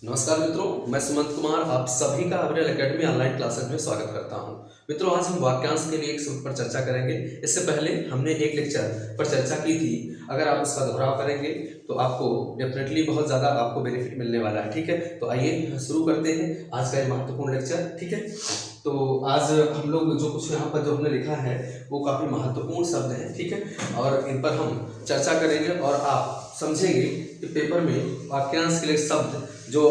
नमस्कार मित्रों, मैं सुमंत कुमार आप सभी का अविरल एकेडमी ऑनलाइन क्लासेस में स्वागत करता हूं। मित्रों, आज हम वाक्यांश के लिए एक सूत्र पर चर्चा करेंगे। इससे पहले हमने एक लेक्चर पर चर्चा की थी। अगर आप उसका दोहराव करेंगे तो आपको डेफिनेटली बहुत ज़्यादा आपको बेनिफिट मिलने वाला है। ठीक है, तो आइए शुरू करते हैं आज का ये महत्वपूर्ण लेक्चर। ठीक है, तो आज हम लोग जो कुछ यहाँ पर जो हमने लिखा है वो काफ़ी महत्वपूर्ण शब्द हैं। ठीक है, और इन पर हम चर्चा करेंगे और आप समझेंगे कि पेपर में वाक्यांश के लिए शब्द जो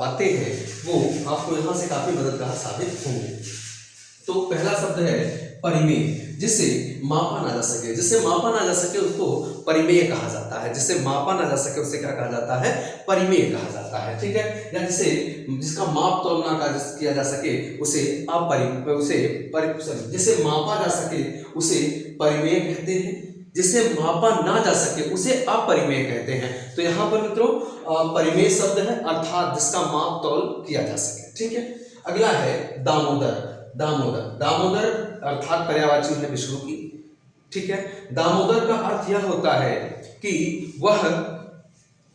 आते हैं वो आपको यहाँ से काफ़ी मददगार साबित होंगे। तो पहला शब्द है परिमेय, जिसे मापा ना जा सके। जिसे मापा ना जा सके उसको परिमेय कहा जाता है। जिसे मापा ना जा सके उसे क्या कहा जाता है? परिमेय कहा जाता है। ठीक है, या जिसका माप तोल ना किया जा सके उसे जिसे मापा जा सके उसे परिमेय कहते हैं। जिसे मापा ना जा सके उसे अपरिमेय कहते हैं। तो यहाँ पर मित्रों परिमेय शब्द है, अर्थात जिसका माप तौल किया जा सके। ठीक है, अगला है दामोदर। दामोदर अर्थात पर्यायवाची है विष्णु की। ठीक है, दामोदर का अर्थ यह होता है कि वह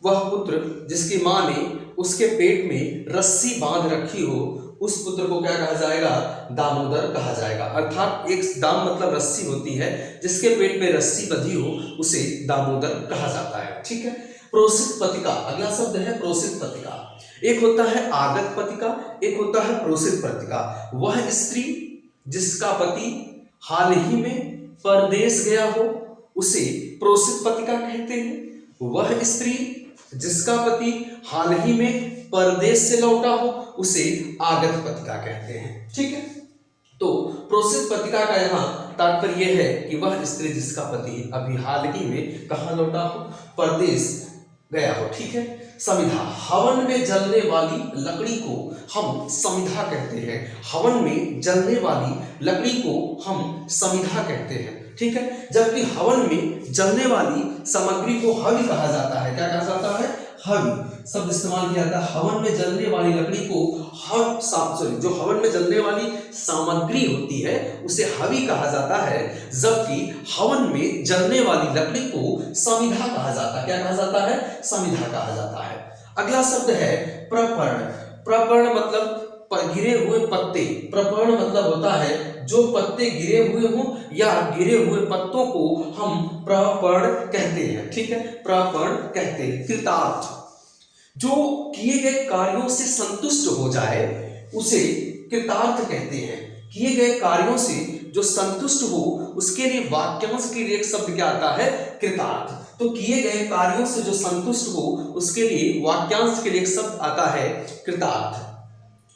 पुत्र जिसकी माँ ने उसके पेट में रस्सी बांध रखी हो, उस पुत्र को क्या कहा जाएगा? दामोदर कहा जाएगा। अर्थात एक दाम मतलब रस्सी होती है, जिसके पेट में रस्सी बंधी हो उसे दामोदर कहा जाता है। ठीक है, प्रोसित पतिका, अगला शब्द है प्रोसित पतिका। एक होता है आगत पतिका, एक होता है प्रोसित पतिका। वह स्त्री जिसका पति हाल ही में परदेश गया हो उसे प्रोसित पतिका कहते हैं। वह स्त्री जिसका पति हाल ही में परदेश से लौटा हो उसे आगत पतिका कहते हैं। ठीक है, तो प्रोसित पतिका का यहाँ तात्पर्य यह है कि वह स्त्री जिसका पति अभी हाल ही में कहाँ लौटा हो? परदेश गया हो। ठीक है, समिधा, हवन में जलने वाली लकड़ी को हम समिधा कहते हैं। हवन में जलने वाली लकड़ी को हम समिधा कहते हैं। ठीक है, जबकि हवन में जलने वाली सामग्री को हवि कहा जाता है। क्या कहा जाता है? हवि शब्द इस्तेमाल किया जाता है। हवन में जलने वाली लकड़ी को जो हवन में जलने वाली सामग्री होती है उसे हवि कहा जाता है, जबकि हवन में जलने वाली लकड़ी को समिधा कहा जाता है। क्या कहा जाता है? समिधा कहा जाता है। अगला शब्द है प्रपर्ण। प्रपर्ण मतलब गिरे हुए पत्ते। प्रपर्ण मतलब होता है जो पत्ते गिरे हुए हों या गिरे हुए पत्तों को हम प्रपर्ण कहते हैं। ठीक है, प्रपर्ण कहते हैं। कृतार्थ, जो किए गए कार्यों से संतुष्ट हो जाए उसे कृतार्थ कहते हैं। किए गए कार्यों से जो संतुष्ट हो उसके लिए वाक्यांश के लिए एक शब्द क्या आता है? कृतार्थ। तो किए गए कार्यों से जो संतुष्ट हो उसके लिए वाक्यांश के लिए एक शब्द आता है कृतार्थ।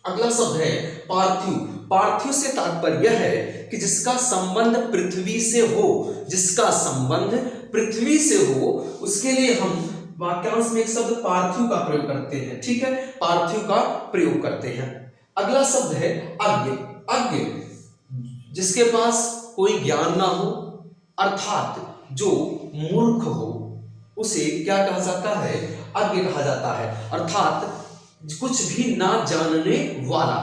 अगला शब्द है पार्थिव। पार्थिव से तात्पर्य है कि जिसका संबंध पृथ्वी से हो, जिसका संबंध पृथ्वी से हो उसके लिए हम वाक्यांश में एक शब्द पार्थिव का प्रयोग करते हैं। ठीक है, पार्थिव का प्रयोग करते हैं। अगला शब्द है अज्ञ। अज्ञ, जिसके पास कोई ज्ञान ना हो, अर्थात जो मूर्ख हो उसे क्या कहा जाता है? अज्ञ कहा जाता है। अर्थात कुछ भी ना जानने वाला।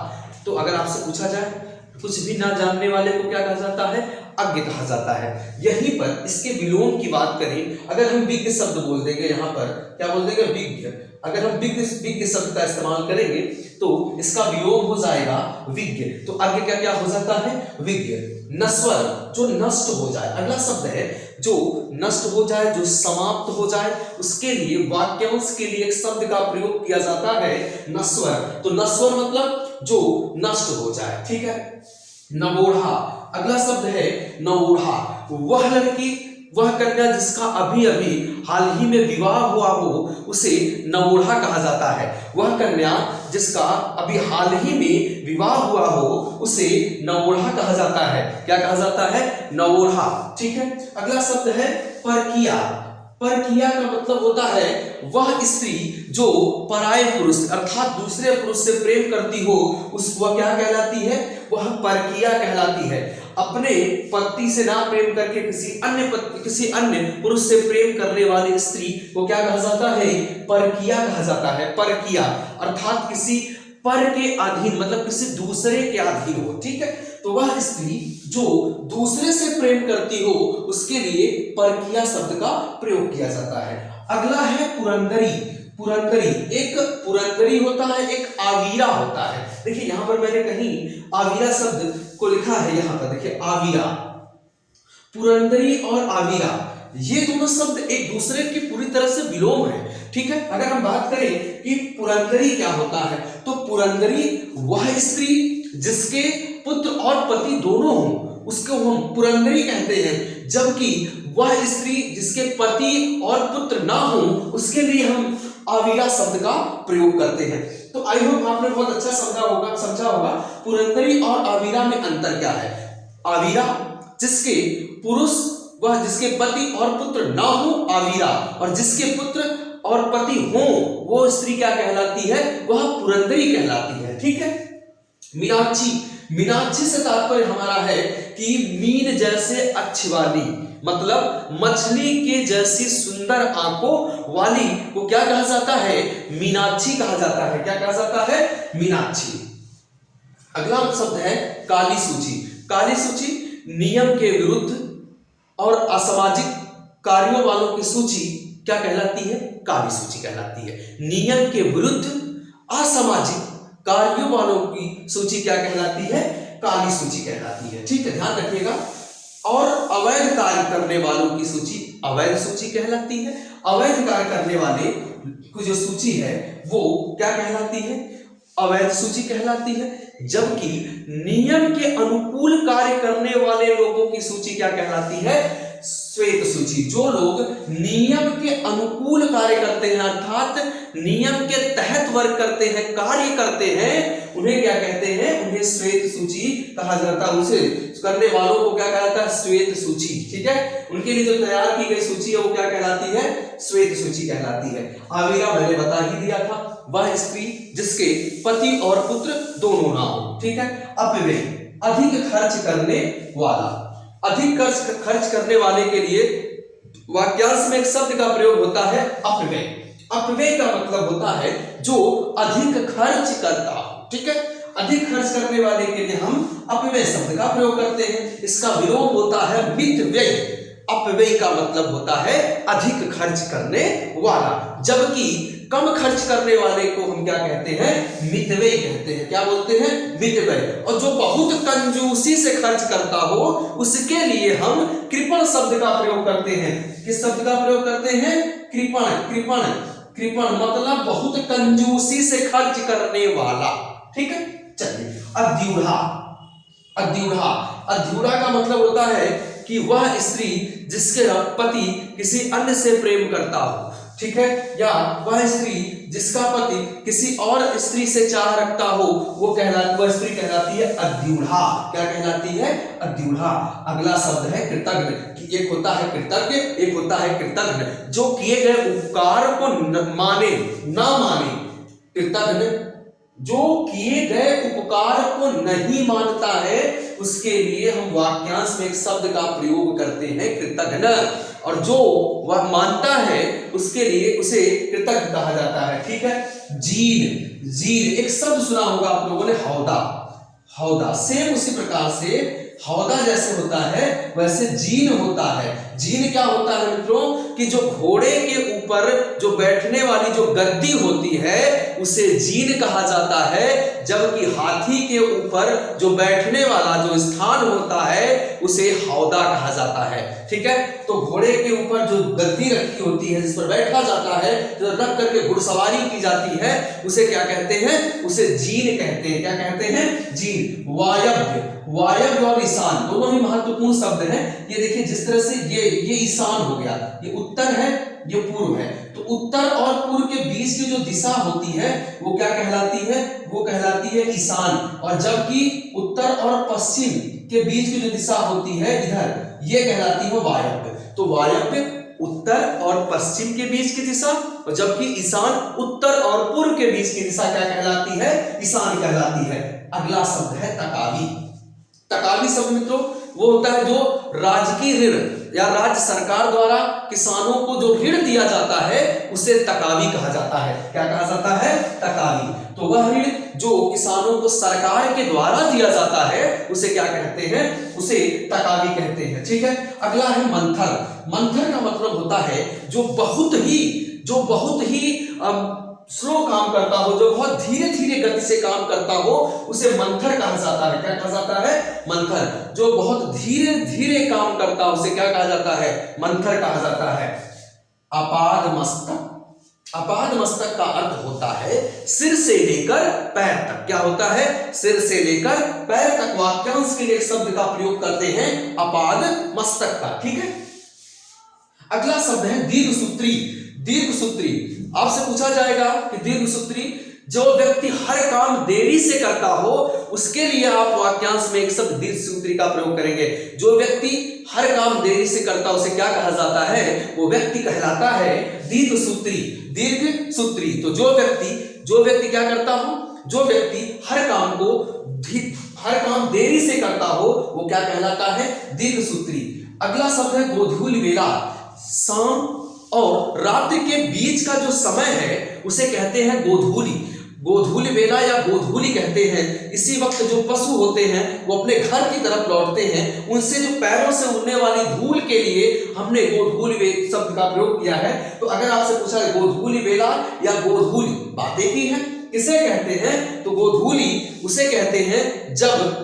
तो अगर आपसे पूछा जाए कुछ भी ना जानने वाले को क्या कहा जाता है? अज्ञ कहा जाता है। यहीं पर इसके विलोम की बात करें, अगर हम विज्ञ शब्द बोल देंगे, यहाँ पर क्या बोल देंगे? विज्ञ। अगर हम विज्ञ शब्द का इस्तेमाल करेंगे तो इसका विलोम हो जाएगा विज्ञ। तो अज्ञ क्या क्या हो जाता है? विज्ञ। नश्वर, जो नष्ट हो जाए। अगला शब्द है जो नष्ट हो जाए, जो समाप्त हो जाए, उसके लिए वाक्यांश के लिए एक शब्द का प्रयोग किया जाता है नश्वर। तो नश्वर मतलब जो नष्ट हो जाए। ठीक है, नवोढ़ा। अगला शब्द है नवोढ़ा। वह लड़की, वह कन्या जिसका अभी अभी हाल ही में विवाह हुआ हो उसे नवोढ़ा कहा जाता है। वह कन्या जिसका अभी हाल ही में विवाह हुआ हो उसे नवोढ़ा कहा जाता है। क्या कहा जाता है? नवोढ़ा। ठीक है, अगला शब्द है परकिया। परकिया का मतलब होता है वह स्त्री जो पराये पुरुष अर्थात दूसरे पुरुष से प्रेम करती हो वह क्या कहलाती है? वह परकिया कहलाती है। अपने पति से ना प्रेम करके किसी अन्य पुरुष से प्रेम करने वाली स्त्री को क्या कहा जाता है? परकिया कहा जाता है। परकिया अर्थात किसी पर के अधीन, मतलब किसी दूसरे के अधीन हो। ठीक है, तो वह स्त्री जो दूसरे से प्रेम करती हो उसके लिए परकिया शब्द का प्रयोग किया जाता है। अगला है पुरंदरी। पुरंदरी, एक पुरंदरी होता है, एक आवीरा होता है। देखिए यहां पर मैंने कहीं आवीरा शब्द को लिखा है, यहां पर देखिए आवीरा, पुरंदरी और आवीरा, ये दोनों शब्द एक दूसरे के पूरी तरह से विलोम है। ठीक है, अगर हम बात करें कि पुरंदरी क्या होता है, तो पुरंदरी वह स्त्री जिसके पुत्र और पति दोनों हों, उसको हम पुरंदरी कहते हैं। जबकि वह स्त्री जिसके पति और पुत्र ना हो, उसके लिए हम आवीरा शब्द का प्रयोग करते हैं। तो आई होप आपने बहुत अच्छा समझा होगा पुरंदरी और आवीरा में अंतर क्या है। आवीरा जिसके पुरुष वह जिसके पति और पुत्र ना हो आवीरा, और जिसके पुत्र और पति हो वो स्त्री क्या कहलाती है, वह पुरंदरी कहलाती है। ठीक है, मीनाक्षी, मीनाक्षी से तात्पर्य हमारा है कि मीन जैसे अच्छी वाली, मतलब मछली के जैसी सुंदर आंखों वाली को क्या कहा जाता है, मीनाक्षी कहा जाता है। क्या कहा जाता है, मीनाक्षी। अगला शब्द है काली सूची। काली सूची नियम के विरुद्ध और असामाजिक कार्यों वालों की सूची क्या कहलाती है, काली सूची कहलाती है। नियम के विरुद्ध असामाजिक कार्यों वालों की सूची क्या कहलाती है, काली सूची कहलाती है। ठीक है, ध्यान रखिएगा। और अवैध कार्य करने वालों की सूची अवैध सूची कहलाती है। अवैध कार्य करने वाले की जो सूची है वो क्या कहलाती है, अवैध सूची कहलाती है। जबकि नियम के अनुकूल कार्य करने वाले लोगों की सूची क्या कहलाती है, श्वेत सूची। जो लोग नियम के अनुकूल कार्य करते हैं, अर्थात नियम के तहत वर्क करते हैं, कार्य करते हैं, उन्हें क्या कहते हैं, उन्हें श्वेत सूची कहा जाता है। उसे करने वालों को क्या कहलाता है, श्वेत सूची। ठीक है, उनके लिए जो तैयार की गई सूची है वो क्या कहलाती है, श्वेत सूची कहलाती है। आवीरा मैंने बता ही दिया था, वह स्त्री जिसके पति और पुत्र दोनों ना हो। ठीक है, अपव्यय, अधिक खर्च करने वाला। अधिक खर्च करने वाले के लिए वाक्यांश में एक शब्द का प्रयोग होता है अपव्यय। अपव्यय का मतलब होता है जो अधिक खर्च करता हो। ठीक है, अधिक खर्च करने वाले के लिए हम अपव्यय शब्द का प्रयोग करते हैं। इसका विलोम होता है मितव्यय। अपव्यय का मतलब होता है अधिक खर्च करने वाला, जबकि कम खर्च करने वाले को हम क्या कहते हैं, मितव्यय कहते हैं। क्या बोलते हैं, मितव्यय। और जो बहुत कंजूसी से खर्च करता हो उसके लिए हम कृपण शब्द का प्रयोग करते हैं। किस शब्द का प्रयोग करते हैं, कृपण। कृपण, कृपण मतलब बहुत कंजूसी से खर्च करने वाला। ठीक है, चलिए। अद्यूढ़ा, अद्यूढ़ा, अद्यूढ़ा का मतलब होता है कि वह स्त्री जिसके पति किसी अन्य से प्रेम करता हो। ठीक है, या वह स्त्री जिसका पति किसी और स्त्री से चाह रखता हो वो स्त्री कहलाती है अद्यूढ़ा। क्या कहलाती है, अद्यूढ़ा। अगला शब्द है कृतज्ञ। कि एक होता है कृतज्ञ, एक होता है कृतज्ञ, जो किए गए उपकार को माने ना माने। कृतज्ञ जो किए गए उपकार को नहीं मानता है उसके लिए हम वाक्यांश में एक शब्द का प्रयोग करते हैं कृतज्ञ, और जो वह मानता है उसके लिए उसे कृतज्ञ कहा जाता है। ठीक है, जीन, जीन एक शब्द सुना होगा आप लोगों ने, हौदा। हौदा सेम उसी प्रकार से हौदा जैसे होता है वैसे जीन होता है। जीन क्या होता है मित्रों, कि जो घोड़े के ऊपर जो बैठने वाली जो गद्दी होती है उसे जीन कहा जाता है, जबकि हाथी के ऊपर जो बैठने वाला जो स्थान होता है उसे हौदा कहा जाता है। ठीक है, तो घोड़े के ऊपर जो गद्दी रखी होती है जिस पर बैठा जाता है, जो रख करके घुड़सवारी की जाती है, उसे क्या कहते हैं, उसे जीन कहते हैं। क्या कहते हैं, जीन। वायव्य, वायव्य और ईशान दोनों ही महत्वपूर्ण शब्द हैं। ये देखिए जिस तरह से ये ईशान हो गया, ये उत्तर है, ये पूर्व है, तो उत्तर और पूर्व के बीच की जो दिशा होती है वो क्या कहलाती है, वो कहलाती है ईशान। और जबकि उत्तर और पश्चिम के बीच की जो दिशा होती है इधर, ये कहलाती है वायव्य। तो वायव्य उत्तर और पश्चिम के बीच की दिशा, और जबकि ईशान उत्तर और पूर्व के बीच की दिशा क्या कहलाती है, ईशान कहलाती है। अगला शब्द है तकावी। तकावी शब्द मित्रों वो होता है जो राजकीय ऋण या राज्य सरकार द्वारा किसानों को जो ऋण दिया जाता है उसे तकावी कहा जाता है। क्या कहा जाता है? तकावी। तो वह ऋण जो किसानों को सरकार के द्वारा दिया जाता है उसे क्या कहते हैं? उसे तकावी कहते हैं। ठीक है, अगला है मंथर। मंथर का मतलब होता है जो बहुत ही स्लो काम करता हो, जो बहुत धीरे धीरे गति से काम करता हो, उसे मंथर कहा जाता है। क्या कहा जाता है? मंथर। जो बहुत धीरे धीरे काम करता है उसे क्या कहा जाता है? मंथर कहा जाता है। अपाद मस्तक। अपाद मस्तक का अर्थ होता है सिर से लेकर पैर तक। क्या होता है? सिर से लेकर पैर तक वाक्यांश के लिए एक शब्द का प्रयोग करते हैं अपाद मस्तक का। ठीक है, अगला शब्द है दीर्घसूत्री। दीर्घसूत्री आपसे पूछा जाएगा कि दीर्घसूत्री जो व्यक्ति हर काम देरी से करता हो उसके लिए आप वाक्यांश में एक शब्द दीर्घसूत्री का प्रयोग करेंगे। जो व्यक्ति हर काम देरी से करता है उसे क्या कहा जाता है? वो व्यक्ति कहलाता है दीर्घसूत्री। दीर्घसूत्री। तो जो व्यक्ति क्या करता हो? जो व्यक्ति हर काम देरी से करता हो वो क्या कहलाता है? दीर्घसूत्री। अगला शब्द है गोधूलि वेला। शाम और रात्रि के बीच का जो समय है उसे कहते हैं गोधूलि। गोधूलि वेला या गोधूलि कहते हैं। इसी वक्त जो पशु होते हैं वो अपने घर की तरफ लौटते हैं, उनसे जो पैरों से उड़ने वाली धूल के लिए हमने गोधूलि शब्द का प्रयोग किया है। तो अगर आपसे पूछा है गोधूलि वेला या गोधूलि, बातें की है, किसे कहते हैं? तो गोधूलि उसे कहते हैं जब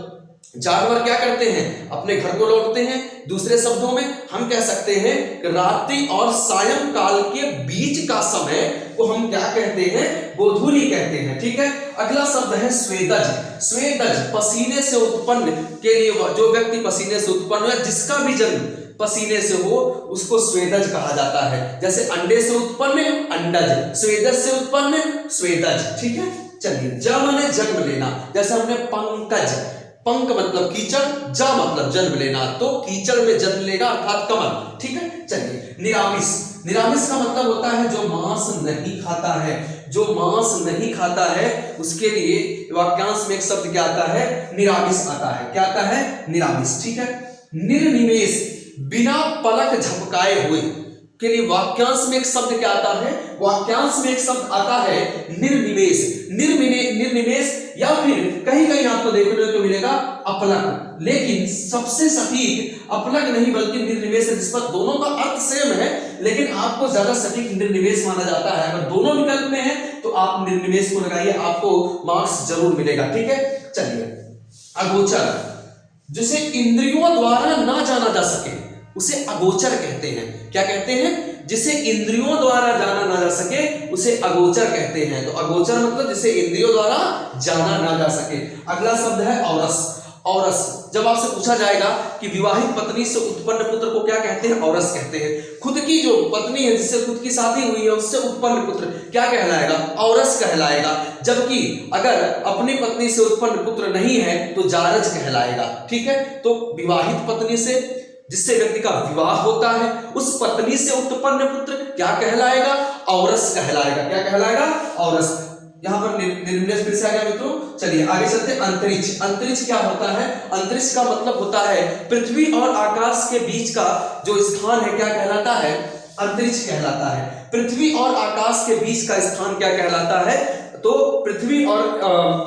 जानवर क्या करते हैं? अपने घर को लौटते हैं। दूसरे शब्दों में हम कह सकते हैं कि रात्रि और सायंकाल के बीच का समय को हम क्या कहते हैं? गोधूलि कहते हैं। ठीक है, अगला शब्द है स्वेदज। स्वेदज पसीने से उत्पन्न के लिए जो व्यक्ति पसीने से उत्पन्न है, जिसका भी जन्म पसीने से हो उसको स्वेदज कहा जाता है। जैसे अंडे से उत्पन्न अंडज, स्वेदज से उत्पन्न स्वेदज। ठीक है, चलिए ज माने जन्म लेना। जैसे हमने पंकज, पंक मतलब कीचड़, जा मतलब जन्म लेना, तो कीचड़ में जन्म लेगा अर्थात कमल। ठीक है, चलिए निरामिष। निरामिष का मतलब होता है जो मांस नहीं खाता है। जो मांस नहीं खाता है उसके लिए वाक्यांश में एक शब्द क्या आता है? निरामिष आता है। क्या आता है? निरामिष। ठीक है, निर्निमेष बिना पलक झपकाए हुए के लिए वाक्यांश में एक शब्द क्या आता है? वाक्यांश में एक शब्द आता है निर्निमेष। निर्निमेष या फिर कहीं कहीं आपको देखने को मिलेगा अपलक, लेकिन सबसे सटीक अपलक नहीं बल्कि निर्निमेष निस्बत। दोनों का अर्थ सेम है लेकिन आपको ज्यादा सटीक निर्निमेष माना जाता है। अगर दोनों विकल्प में है तो आप निर्निमेष को लगाइए, आपको मार्क्स जरूर मिलेगा। ठीक है, चलिए अगोचर। जिसे इंद्रियों द्वारा ना जाना जा सके उसे अगोचर कहते हैं। क्या कहते हैं? जिसे इंद्रियों द्वारा जाना ना जा सके उसे अगोचर कहते हैं। तो अगोचर मतलब जिसे इंद्रियों द्वारा जाना ना जा सके। अगला शब्द है औरस। औरस जब आपसे पूछा जाएगा कि विवाहित पत्नी से उत्पन्न पुत्र को क्या कहते हैं? औरस कहते हैं। खुद की जो पत्नी है जिससे खुद की शादी हुई है उससे उत्पन्न पुत्र क्या कहलाएगा? औरस कहलाएगा। जबकि अगर अपनी पत्नी से उत्पन्न पुत्र नहीं है तो जारज कहलाएगा। ठीक है, तो विवाहित पत्नी से जिससे व्यक्ति का विवाह होता है उस पत्नी से उत्पन्न पुत्र क्या कहलाएगा? औरस कहलाएगा। क्या कहलाएगा? औरस। यहां पर निर्निमेष फिर से आ गया मित्रों। चलिए आगे चलते हैं। अंतरिक्ष। अंतरिक्ष क्या होता है? अंतरिक्ष का मतलब होता है पृथ्वी और आकाश के बीच का जो स्थान है क्या कहलाता है? अंतरिक्ष कहलाता है। पृथ्वी और आकाश के बीच का स्थान क्या कहलाता है? तो पृथ्वी और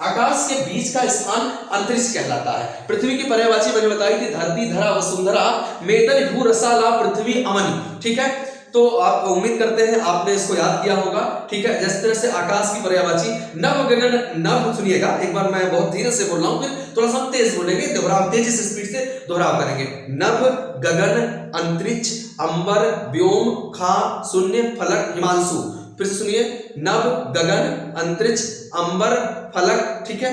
आकाश के बीच का स्थान अंतरिक्ष कहलाता है। पृथ्वी की पर्यायवाची मैंने बताई थी धरती, धरा, वसुंधरा, मेदन, भू, रसाला, पृथ्वी, अमन। ठीक है, तो आप उम्मीद करते हैं आपने इसको याद किया होगा। ठीक है, जिस तरह से आकाश की पर्यायवाची नभ, गगन, नभ सुनिएगा एक बार, मैं बहुत धीरे से बोल रहा हूं, फिर थोड़ा सा तेज बोलेंगे, दोहराव तेजी से स्पीड से दोहराव करेंगे। नभ, गगन, अंतरिक्ष, अंबर, व्योम, खा, शून्य, फलक, हिमांशु। फिर से सुनिए, नभ, गगन, अंतरिक्ष, अंबर, फलक। ठीक है,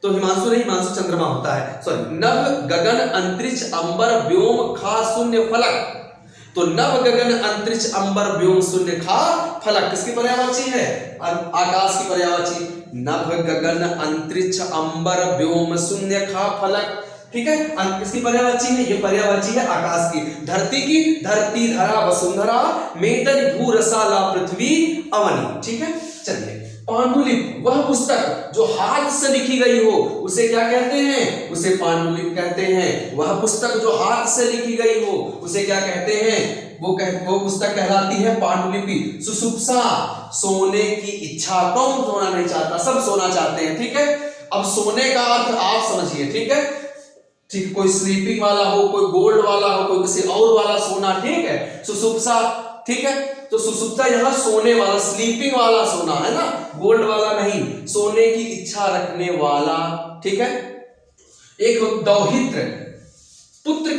तो हिमांशु नहीं, हिमांशु चंद्रमा होता है, सॉरी। नभ, गगन, अंतरिक्ष, अंबर, व्योम, खा, शून्य, फलक। तो नभ, गगन, अंतरिक्ष, अंबर, व्योम, शून्य, खा, फलक किसकी पर्यायवाची है? आकाश की पर्यायवाची। नभ, गगन, अंतरिक्ष, अंबर, व्योम, शून्य, खा, फलक ठीक है। किसकी पर्यायवाची है? ये पर्यायवाची है आकाश की। धरती की, धरती धरा वसुंधरा, मेदन भू रसाला पृथ्वी अवनी। ठीक है। चलिए, पांडुलिपि वह पुस्तक जो हाथ से लिखी गई हो उसे क्या कहते हैं? उसे पांडुलिपि कहते हैं। वह पुस्तक जो हाथ से लिखी गई हो उसे क्या कहते हैं? वो पुस्तक कहलाती है पांडुलिपि। सुषुप्सा सोने की इच्छा। कौन सोना नहीं चाहता? सब सोना चाहते हैं। ठीक है। अब सोने का अर्थ आप समझिए। ठीक है। ठीक, कोई स्लीपिंग वाला हो, कोई गोल्ड वाला हो, कोई किसी और वाला सोना। ठीक है। सुषुप्सा, ठीक है। तो सुषुप्ता यहाँ सोने वाला, स्लीपिंग वाला सोना है ना, गोल्ड वाला नहीं, सोने की इच्छा रखने वाला। ठीक है। एक दौहित्र, पुत्री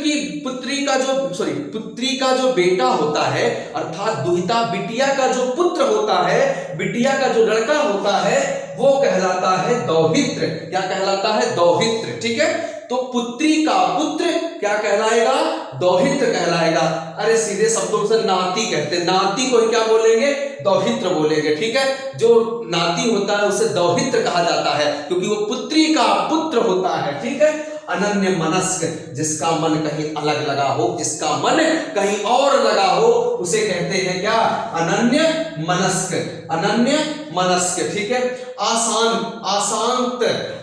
का जो बेटा होता है, अर्थात दुहिता बिटिया का जो पुत्र होता है, बिटिया का जो लड़का होता है, वो कहलाता है दौहित्र। क्या कहलाता है? दौहित्र। ठीक है। तो पुत्री का पुत्र क्या कहलाएगा? दौहित्र कहलाएगा। अरे सीधे शब्दों से नाती कहते हैं, नाती को क्या बोलेंगे? दौहित्र बोलेंगे। ठीक है। जो नाती होता है उसे दौहित्र कहा जाता है, क्योंकि वो पुत्री का पुत्र होता है। ठीक है। अनन्य मनस्क, जिसका मन कहीं अलग लगा हो, जिसका मन कहीं और लगा हो, उसे कहते हैं क्या? अनन्य मनस्क। अनन्य मनस्क। ठीक है।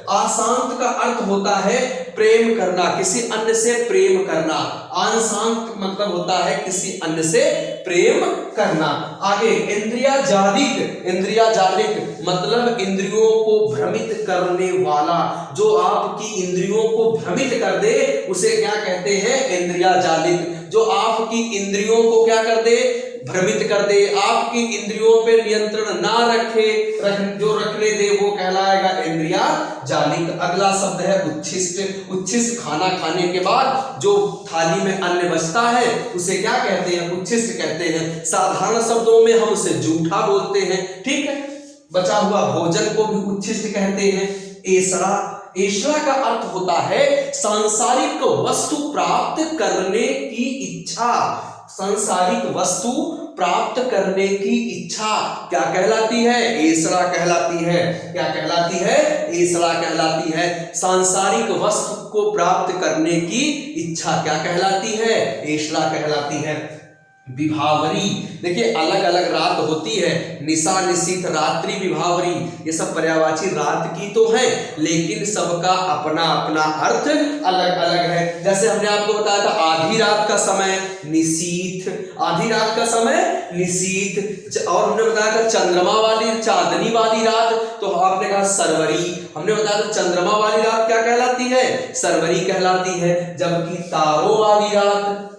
आशांत का अर्थ होता है प्रेम करना, किसी अन्य से प्रेम करना। आशांत मतलब होता है किसी अन्य से प्रेम करना। आगे इंद्रियाजालिक मतलब इंद्रियों को भ्रमित करने वाला। जो आपकी इंद्रियों को भ्रमित कर दे उसे क्या कहते हैं? इंद्रियाजालिक। जो आपकी इंद्रियों को क्या कर दे? भ्रमित कर दे, आपकी इंद्रियों पे नियंत्रण ना रखे, जो रखने दे वो कहलाएगा इंद्रियाजालिक। अगला शब्द है उच्छिष्ट। उच्छिष्ट खाना खाने के बाद जो थाली में अन्न बचता है उसे क्या कहते हैं? उच्छिष्ट कहते हैं। साधारण शब्दों में हम उसे जूठा बोलते हैं। ठीक है। बचा हुआ भोजन को भी उच्छिष्ट कहते हैं। ऐसरा का अर्थ होता है सांसारिक वस्तु प्राप्त करने की इच्छा। सांसारिक वस्तु प्राप्त करने की इच्छा क्या कहलाती है? ऐसरा कहलाती है। क्या कहलाती है? ऐसरा कहलाती है। सांसारिक वस्तु को प्राप्त करने की इच्छा क्या कहलाती है? ऐसरा कहलाती है। विभावरी, देखिए अलग अलग रात होती है, निशा, निशीथ, रात्रि, विभावरी, ये सब पर्यायवाची रात की तो है, लेकिन सबका अपना अपना अर्थ अलग अलग है। जैसे हमने आपको बताया था आधी रात का समय निशीथ, आधी रात का समय निशीथ, और हमने बताया था चंद्रमा वाली, चांदनी वाली रात, तो आपने कहा सरवरी। हमने बताया था चंद्रमा वाली रात क्या कहलाती है? सरवरी कहलाती है। जबकि तारों वाली रात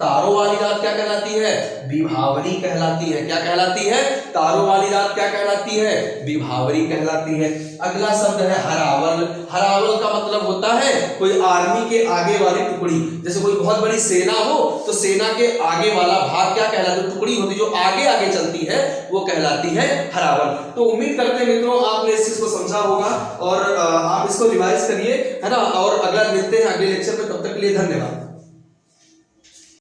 क्या कहलाती है? विभावरी कहलाती है। क्या कहलाती है? तारों वाली रात क्या कहलाती है? विभावरी कहलाती है। अगला शब्द है हरावल। हरावल का मतलब होता है कोई आर्मी के आगे वाली टुकड़ी। जैसे कोई बहुत बड़ी सेना हो तो सेना के आगे वाला भाग क्या कहलाता है? टुकड़ी होती जो आगे आगे चलती है वो कहलाती है हरावल। तो उम्मीद करते हैं मित्रों आपने इस चीज को समझा होगा और आप इसको रिवाइज करिए, है ना। और अगला मिलते हैं अगले लेक्चर में, तब तक के लिए धन्यवाद।